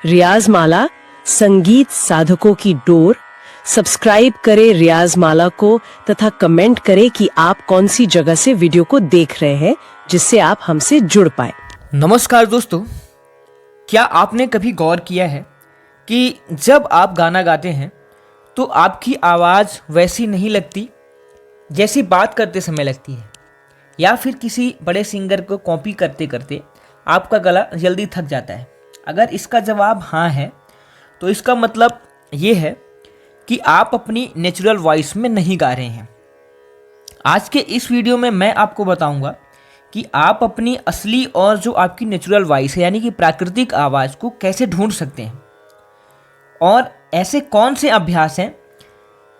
रियाज माला, संगीत साधकों की डोर। सब्सक्राइब करें रियाज माला को तथा कमेंट करें कि आप कौन सी जगह से वीडियो को देख रहे हैं, जिससे आप हमसे जुड़ पाए। नमस्कार दोस्तों, क्या आपने कभी गौर किया है कि जब आप गाना गाते हैं तो आपकी आवाज़ वैसी नहीं लगती जैसी बात करते समय लगती है, या फिर किसी बड़े सिंगर को कॉपी करते करते आपका गला जल्दी थक जाता है? अगर इसका जवाब हाँ है तो इसका मतलब ये है कि आप अपनी नेचुरल वॉइस में नहीं गा रहे हैं। आज के इस वीडियो में मैं आपको बताऊंगा कि आप अपनी असली और जो आपकी नेचुरल वॉइस है यानी कि प्राकृतिक आवाज़ को कैसे ढूंढ सकते हैं, और ऐसे कौन से अभ्यास हैं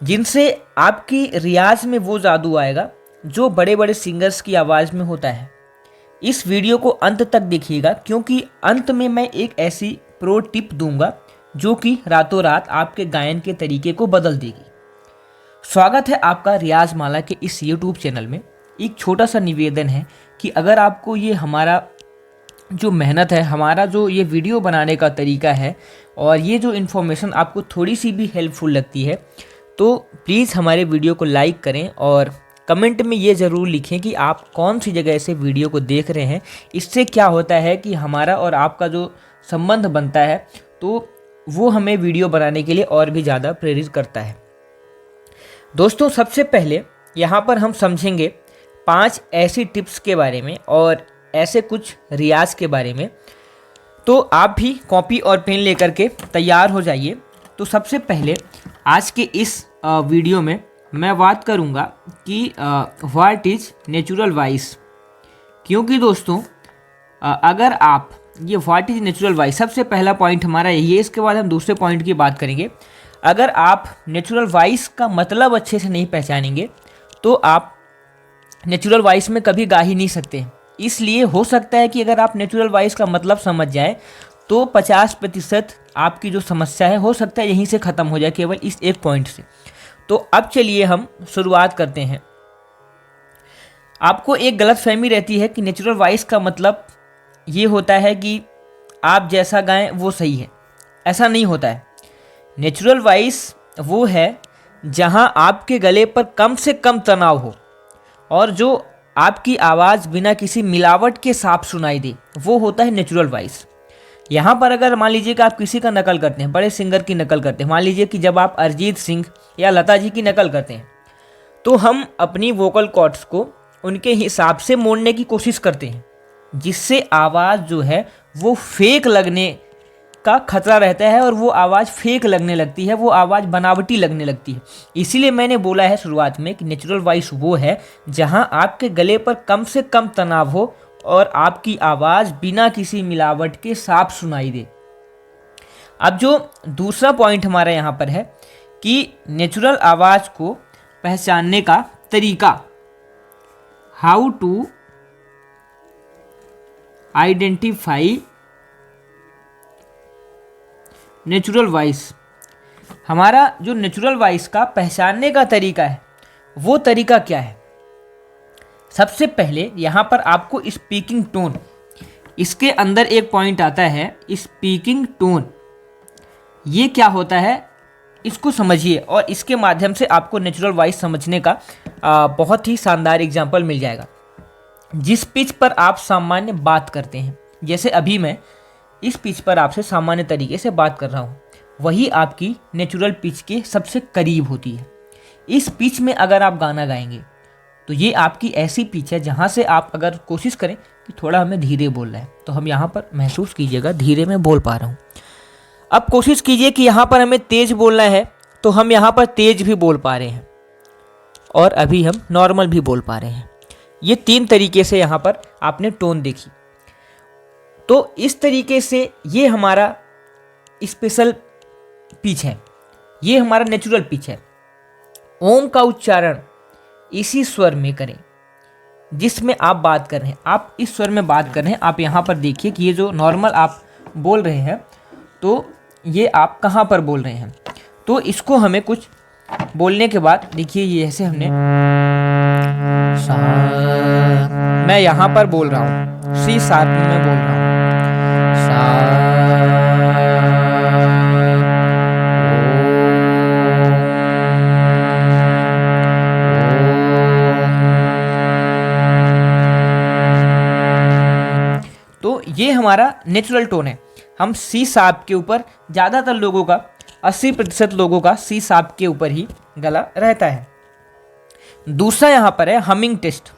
जिनसे आपकी रियाज में वो जादू आएगा जो बड़े बड़े सिंगर्स की आवाज़ में होता है। इस वीडियो को अंत तक देखिएगा, क्योंकि अंत में मैं एक ऐसी प्रो टिप दूंगा जो कि रातों रात आपके गायन के तरीके को बदल देगी। स्वागत है आपका रियाज माला के इस YouTube चैनल में। एक छोटा सा निवेदन है कि अगर आपको ये हमारा जो मेहनत है, हमारा जो ये वीडियो बनाने का तरीका है और ये जो इन्फॉर्मेशन आपको थोड़ी सी भी हेल्पफुल लगती है, तो प्लीज़ हमारे वीडियो को लाइक करें और कमेंट में ये ज़रूर लिखें कि आप कौन सी जगह से वीडियो को देख रहे हैं। इससे क्या होता है कि हमारा और आपका जो संबंध बनता है तो वो हमें वीडियो बनाने के लिए और भी ज़्यादा प्रेरित करता है। दोस्तों, सबसे पहले यहाँ पर हम समझेंगे 5 ऐसी टिप्स के बारे में और ऐसे कुछ रियाज के बारे में। तो आप भी कॉपी और पेन लेकर के तैयार हो जाइए। तो सबसे पहले आज के इस वीडियो में मैं बात करूँगा कि व्हाट इज़ नेचुरल वॉइस। क्योंकि दोस्तों, अगर आप ये व्हाट इज़ नेचुरल वॉइस, सबसे पहला पॉइंट हमारा यही है। इसके बाद हम दूसरे पॉइंट की बात करेंगे। अगर आप नेचुरल वॉइस का मतलब अच्छे से नहीं पहचानेंगे तो आप नेचुरल वॉइस में कभी गा ही नहीं सकते। इसलिए हो सकता है कि अगर आप नेचुरल वॉइस का मतलब समझ जाएं तो 50% आपकी जो समस्या है हो सकता है यहीं से ख़त्म हो जाए, केवल इस एक पॉइंट से। तो अब चलिए हम शुरुआत करते हैं। आपको एक गलतफहमी रहती है कि नेचुरल वॉइस का मतलब ये होता है कि आप जैसा गाएं वो सही है। ऐसा नहीं होता है। नेचुरल वॉइस वो है जहां आपके गले पर कम से कम तनाव हो और जो आपकी आवाज़ बिना किसी मिलावट के साफ सुनाई दे, वो होता है नेचुरल वॉइस। यहाँ पर अगर मान लीजिए कि आप किसी का नकल करते हैं, बड़े सिंगर की नकल करते हैं, मान लीजिए कि जब आप अरिजीत सिंह या लता जी की नकल करते हैं तो हम अपनी वोकल कॉर्ड्स को उनके हिसाब से मोड़ने की कोशिश करते हैं, जिससे आवाज़ जो है वो फेक लगने का खतरा रहता है और वो आवाज़ फेक लगने लगती है, वो आवाज़ बनावटी लगने लगती है। इसीलिए मैंने बोला है शुरुआत में कि नेचुरल वॉइस वो है जहां आपके गले पर कम से कम तनाव हो और आपकी आवाज़ बिना किसी मिलावट के साफ सुनाई दे। अब जो दूसरा पॉइंट हमारा यहाँ पर है कि नेचुरल आवाज़ को पहचानने का तरीका, how to identify natural voice. हमारा जो नेचुरल वॉइस का पहचानने का तरीका है वो तरीका क्या है? सबसे पहले यहाँ पर आपको स्पीकिंग टोन, इसके अंदर एक पॉइंट आता है स्पीकिंग टोन। ये क्या होता है इसको समझिए और इसके माध्यम से आपको नेचुरल वॉइस समझने का बहुत ही शानदार एग्जाम्पल मिल जाएगा। जिस पिच पर आप सामान्य बात करते हैं, जैसे अभी मैं इस पिच पर आपसे सामान्य तरीके से बात कर रहा हूँ, वही आपकी नेचुरल पिच के सबसे करीब होती है। इस पिच में अगर आप गाना गाएंगे तो ये आपकी ऐसी पिच है जहाँ से आप अगर कोशिश करें कि थोड़ा हमें धीरे बोलना है, तो हम यहाँ पर महसूस कीजिएगा धीरे में बोल पा रहा हूँ। अब कोशिश कीजिए कि यहाँ पर हमें तेज़ बोलना है, तो हम यहाँ पर तेज़ भी बोल पा रहे हैं और अभी हम नॉर्मल भी बोल पा रहे हैं। ये 3 तरीके से यहाँ पर आपने टोन देखी। तो इस तरीके से ये हमारा स्पेशल पिच है, ये हमारा नेचुरल पिच है। ओम का उच्चारण इसी स्वर में करें जिसमें आप बात कर रहे हैं। आप इस स्वर में बात कर रहे हैं। आप यहाँ पर देखिए कि ये जो नॉर्मल आप बोल रहे हैं तो ये आप कहाँ पर बोल रहे हैं। तो इसको हमें कुछ बोलने के बाद देखिए ये ऐसे हमने मैं यहाँ पर बोल रहा हूँ, सी शार्प में बोल रहा हूँ, सा हमारा नेचुरल टोन है। हम सी शार्प के ऊपर, ज़्यादातर लोगों का 80% लोगों का सी शार्प के ऊपर ही गला रहता है। दूसरा यहाँ पर है हमिंग टेस्ट।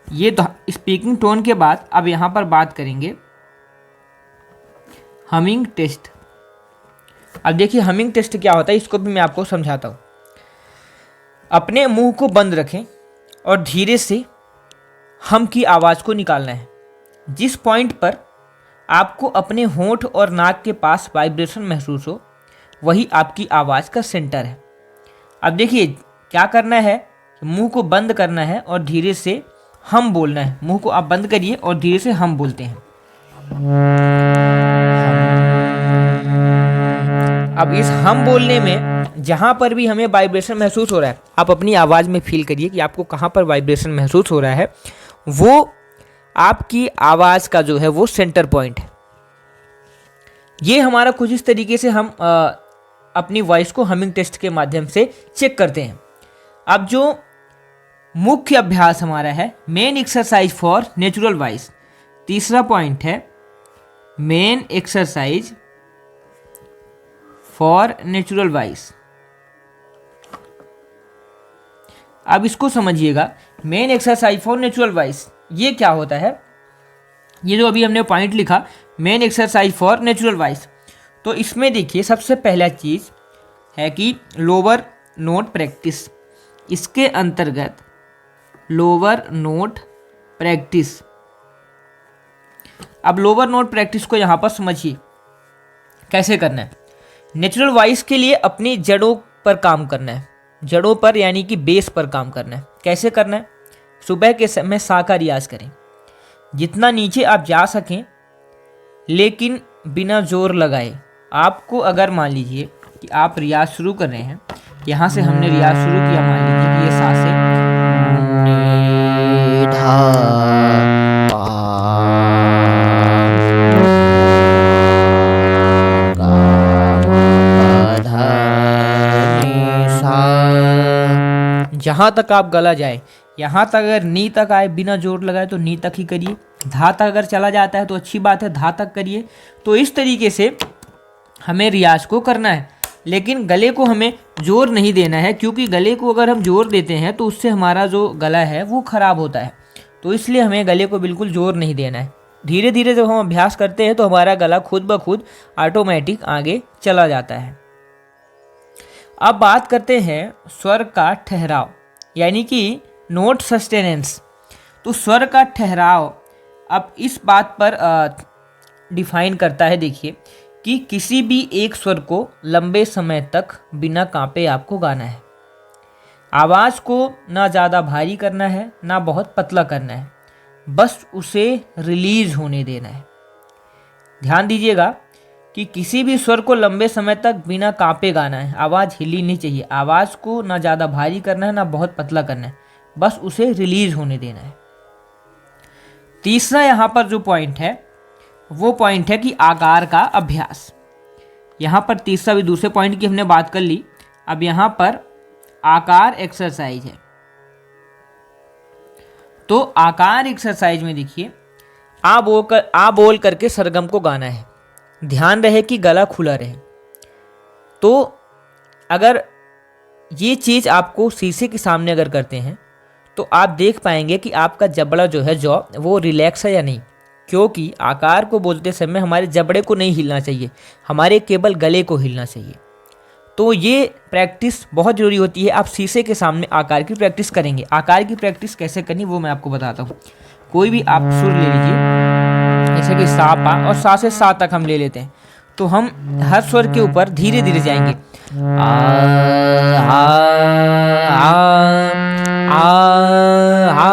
ये तो स्पीकिंग टोन के बाद अब यहाँ पर बात करेंगे हमिंग टेस्ट। अब देखिए हमिंग टेस्ट क्या होता है, इसको भी मैं आपको समझाता हूँ। अपने मुंह को बंद रखें और धीरे से हम की आवाज़ को निकालना है। जिस पॉइंट पर आपको अपने होंठ और नाक के पास वाइब्रेशन महसूस हो, वही आपकी आवाज़ का सेंटर है। अब देखिए क्या करना है, मुंह को बंद करना है और धीरे से हम बोलना है। मुंह को आप बंद करिए और धीरे से हम बोलते हैं। अब इस हम बोलने में जहाँ पर भी हमें वाइब्रेशन महसूस हो रहा है, आप अपनी आवाज़ में फील करिए कि आपको कहाँ पर वाइब्रेशन महसूस हो रहा है। वो आपकी आवाज़ का जो है वो सेंटर पॉइंट है। ये हमारा कुछ इस तरीके से हम अपनी वॉइस को हमिंग टेस्ट के माध्यम से चेक करते हैं। अब जो मुख्य अभ्यास हमारा है, main exercise for natural voice, तीसरा पॉइंट है main exercise for natural voice. अब इसको समझिएगा, main exercise for natural voice ये क्या होता है। ये जो अभी हमने पॉइंट लिखा main exercise for natural voice, तो इसमें देखिए सबसे पहला चीज़ है कि लोअर नोट प्रैक्टिस। इसके अंतर्गत लोअर नोट प्रैक्टिस। अब लोअर नोट प्रैक्टिस को यहाँ पर समझिए कैसे करना है। नेचुरल वॉइस के लिए अपनी जड़ों पर काम करना है, जड़ों पर यानी कि बेस पर काम करना है। कैसे करना है, सुबह के समय सा का रियाज करें, जितना नीचे आप जा सकें लेकिन बिना जोर लगाए। आपको अगर मान लीजिए कि आप रियाज शुरू कर रहे हैं, यहाँ से हमने रियाज शुरू किया, मान लीजिए कि ये सा से जहाँ तक आप गला जाए, यहाँ तक अगर नी तक आए बिना जोर लगाए तो नी तक ही करिए। धा तक अगर चला जाता है तो अच्छी बात है, धा तक करिए। तो इस तरीके से हमें रियाज को करना है, लेकिन गले को हमें जोर नहीं देना है, क्योंकि गले को अगर हम जोर देते हैं तो उससे हमारा जो गला है वो ख़राब होता है। तो इसलिए हमें गले को बिल्कुल जोर नहीं देना है। धीरे धीरे जब हम अभ्यास करते हैं तो हमारा गला खुद ब खुद ऑटोमेटिक आगे चला जाता है। अब बात करते हैं स्वर का ठहराव, यानी कि नोट सस्टेनेंस। तो स्वर का ठहराव अब इस बात पर डिफाइन करता है, देखिए कि किसी भी एक स्वर को लंबे समय तक बिना कांपे आपको गाना है। आवाज़ को ना ज़्यादा भारी करना है ना बहुत पतला करना है, बस उसे रिलीज होने देना है। ध्यान दीजिएगा कि किसी भी स्वर को लंबे समय तक बिना कांपे गाना है। आवाज़ हिलनी नहीं चाहिए, आवाज़ को ना ज़्यादा भारी करना है ना बहुत पतला करना है, बस उसे रिलीज होने देना है। तीसरा यहाँ पर जो पॉइंट है वो पॉइंट है कि आकार का अभ्यास। यहाँ पर तीसरा भी दूसरे पॉइंट की हमने बात कर ली। अब यहाँ पर आकार एक्सरसाइज है। तो आकार एक्सरसाइज में देखिए आ बोल करके सरगम को गाना है। ध्यान रहे कि गला खुला रहे। तो अगर ये चीज़ आपको शीशे के सामने अगर करते हैं तो आप देख पाएंगे कि आपका जबड़ा जो है जॉ वो रिलैक्स है या नहीं, क्योंकि आकार को बोलते समय हमारे जबड़े को नहीं हिलना चाहिए, हमारे केवल गले को हिलना चाहिए। तो ये प्रैक्टिस बहुत ज़रूरी होती है। आप शीशे के सामने आकार की प्रैक्टिस करेंगे। आकार की प्रैक्टिस कैसे करनी वो मैं आपको बताता हूँ। कोई भी आप सुर ले लीजिए, जैसे कि सा पा, और सा से सा तक हम ले लेते हैं। तो हम हर स्वर के ऊपर धीरे धीरे जाएंगे। आ आ आ आ आ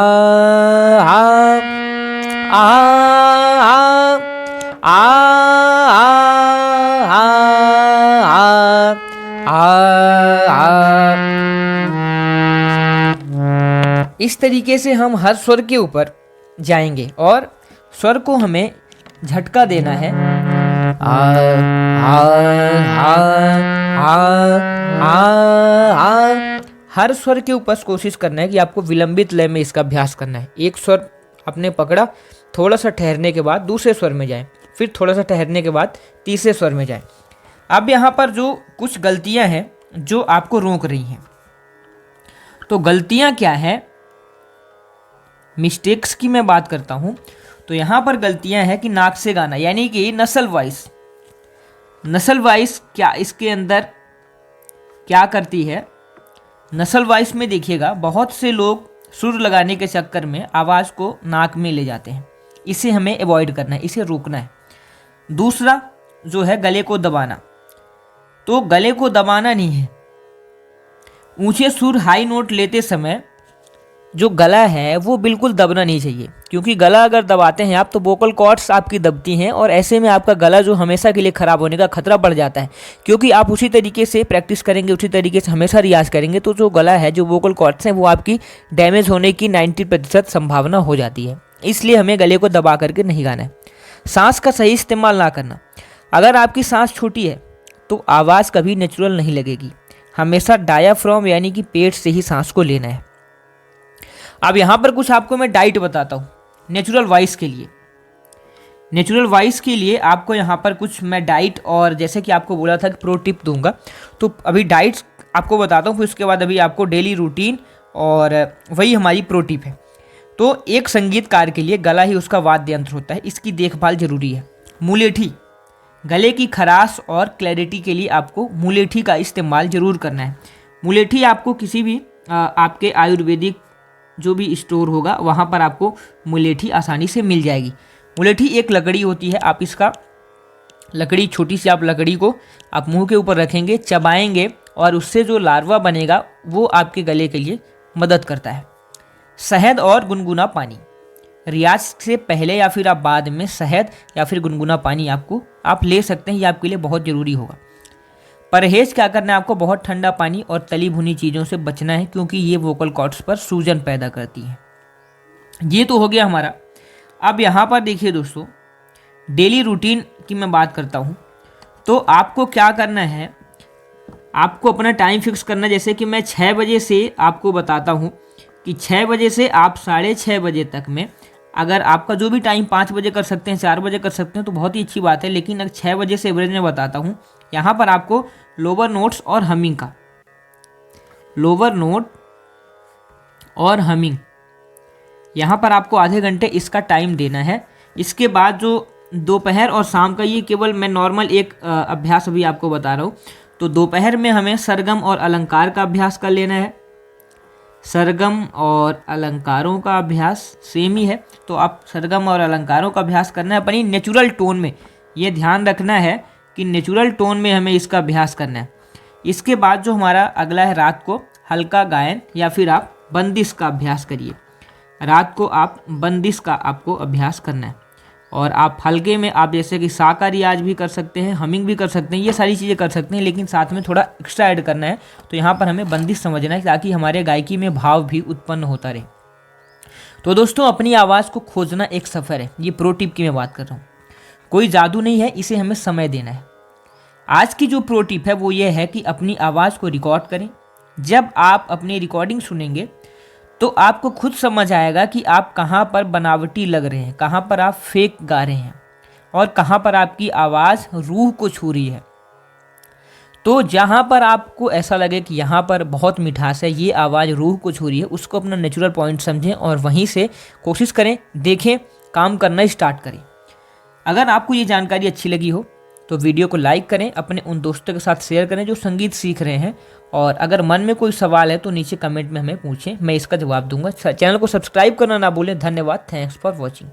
इस तरीके से हम हर स्वर के ऊपर जाएंगे और स्वर को हमें झटका देना है। आ आ आ आ आ आ हर स्वर के ऊपर कोशिश करना है कि आपको विलंबित लय में इसका अभ्यास करना है। एक स्वर आपने पकड़ा, थोड़ा सा ठहरने के बाद दूसरे स्वर में जाएं, फिर थोड़ा सा ठहरने के बाद तीसरे स्वर में जाएं। अब यहाँ पर जो कुछ गलतियाँ हैं जो आपको रोक रही हैं, तो गलतियाँ क्या है, मिस्टेक्स की मैं बात करता हूँ तो यहाँ पर गलतियाँ हैं कि नाक से गाना, यानी कि नसल वाइज क्या इसके अंदर क्या करती है। नसल वाइज में देखिएगा, बहुत से लोग सुर लगाने के चक्कर में आवाज़ को नाक में ले जाते हैं, इसे हमें अवॉइड करना है, इसे रोकना है। दूसरा जो है गले को दबाना, तो गले को दबाना नहीं है। ऊंचे सुर हाई नोट लेते समय जो गला है वो बिल्कुल दबना नहीं चाहिए, क्योंकि गला अगर दबाते हैं आप तो वोकल कॉर्ड्स आपकी दबती हैं और ऐसे में आपका गला जो हमेशा के लिए ख़राब होने का खतरा बढ़ जाता है। क्योंकि आप उसी तरीके से प्रैक्टिस करेंगे, उसी तरीके से हमेशा रियाज करेंगे तो जो गला है, जो वोकल कॉर्ड्स हैं वो आपकी डैमेज होने की 90% संभावना हो जाती है। इसलिए हमें गले को दबा करके नहीं गाना है। सांस का सही इस्तेमाल ना करना, अगर आपकी सांस छोटी है तो आवाज़ कभी नेचुरल नहीं लगेगी। हमेशा डायाफ्राम यानी कि पेट से ही सांस को लेना है। अब यहाँ पर कुछ आपको मैं डाइट बताता हूँ नेचुरल वॉइस के लिए। नेचुरल वॉइस के लिए आपको यहाँ पर कुछ मैं डाइट, और जैसे कि आपको बोला था कि प्रो टिप दूंगा, तो अभी डाइट आपको बताता हूँ, फिर उसके बाद अभी आपको डेली रूटीन और वही हमारी प्रो टिप है। तो एक संगीतकार के लिए गला ही उसका वाद्य यंत्र होता है, इसकी देखभाल जरूरी है। मुलेठी, गले की खराश और क्लैरिटी के लिए आपको मुलेठी का इस्तेमाल जरूर करना है। मुलेठी आपको किसी भी आपके आयुर्वेदिक जो भी स्टोर होगा वहाँ पर आपको मुलेठी आसानी से मिल जाएगी। मुलेठी एक लकड़ी होती है, आप इसका लकड़ी, छोटी सी आप लकड़ी को आप मुंह के ऊपर रखेंगे, चबाएंगे और उससे जो लार्वा बनेगा वो आपके गले के लिए मदद करता है। शहद और गुनगुना पानी, रियाज से पहले या फिर आप बाद में शहद या फिर गुनगुना पानी आप ले सकते हैं, ये आपके लिए बहुत ज़रूरी होगा। परहेज क्या करना है आपको, बहुत ठंडा पानी और तली भुनी चीज़ों से बचना है, क्योंकि ये वोकल कॉर्ड्स पर सूजन पैदा करती हैं। ये तो हो गया हमारा। अब यहाँ पर देखिए दोस्तों, डेली रूटीन की मैं बात करता हूँ, तो आपको क्या करना है, आपको अपना टाइम फिक्स करना है। जैसे कि मैं 6 बजे से आपको बताता हूँ कि 6 बजे से आप 6:30 बजे तक में, अगर आपका जो भी टाइम 5 बजे कर सकते हैं, 4 बजे कर सकते हैं तो बहुत ही अच्छी बात है, लेकिन अगर 6 बजे से एवरेज में बताता हूँ। यहाँ पर आपको लोअर नोट्स और हमिंग का, लोअर नोट और हमिंग, यहाँ पर आपको आधे घंटे इसका टाइम देना है। इसके बाद जो दोपहर और शाम का, ये केवल मैं नॉर्मल एक अभ्यास अभी आपको बता रहा हूँ। तो दोपहर में हमें सरगम और अलंकार का अभ्यास कर लेना है। सरगम और अलंकारों का अभ्यास सेम ही है, तो आप सरगम और अलंकारों का अभ्यास करना है अपनी नेचुरल टोन में। ये ध्यान रखना है कि नेचुरल टोन में हमें इसका अभ्यास करना है। इसके बाद जो हमारा अगला है, रात को हल्का गायन या फिर आप बंदिश का अभ्यास करिए। रात को आप बंदिश का आपको अभ्यास करना है, और आप हल्के में आप जैसे कि सा का रियाज भी कर सकते हैं, हमिंग भी कर सकते हैं, ये सारी चीज़ें कर सकते हैं, लेकिन साथ में थोड़ा एक्स्ट्रा ऐड करना है। तो यहाँ पर हमें बंदिश समझना है ताकि हमारे गायकी में भाव भी उत्पन्न होता रहे। तो दोस्तों, अपनी आवाज़ को खोजना एक सफ़र है, ये प्रो टिप की मैं बात कर रहा हूँ, कोई जादू नहीं है, इसे हमें समय देना है। आज की जो प्रो टिप है वो ये है कि अपनी आवाज़ को रिकॉर्ड करें। जब आप अपनी रिकॉर्डिंग सुनेंगे तो आपको खुद समझ आएगा कि आप कहाँ पर बनावटी लग रहे हैं, कहाँ पर आप फेक गा रहे हैं और कहाँ पर आपकी आवाज़ रूह को छू रही है। तो जहाँ पर आपको ऐसा लगे कि यहाँ पर बहुत मिठास है, ये आवाज़ रूह को छू रही है, उसको अपना नेचुरल पॉइंट समझें और वहीं से कोशिश करें, देखें, काम करना स्टार्ट करें। अगर आपको ये जानकारी अच्छी लगी हो तो वीडियो को लाइक करें, अपने उन दोस्तों के साथ शेयर करें जो संगीत सीख रहे हैं, और अगर मन में कोई सवाल है तो नीचे कमेंट में हमें पूछें, मैं इसका जवाब दूंगा। चैनल को सब्सक्राइब करना ना भूलें। धन्यवाद। Thanks for watching.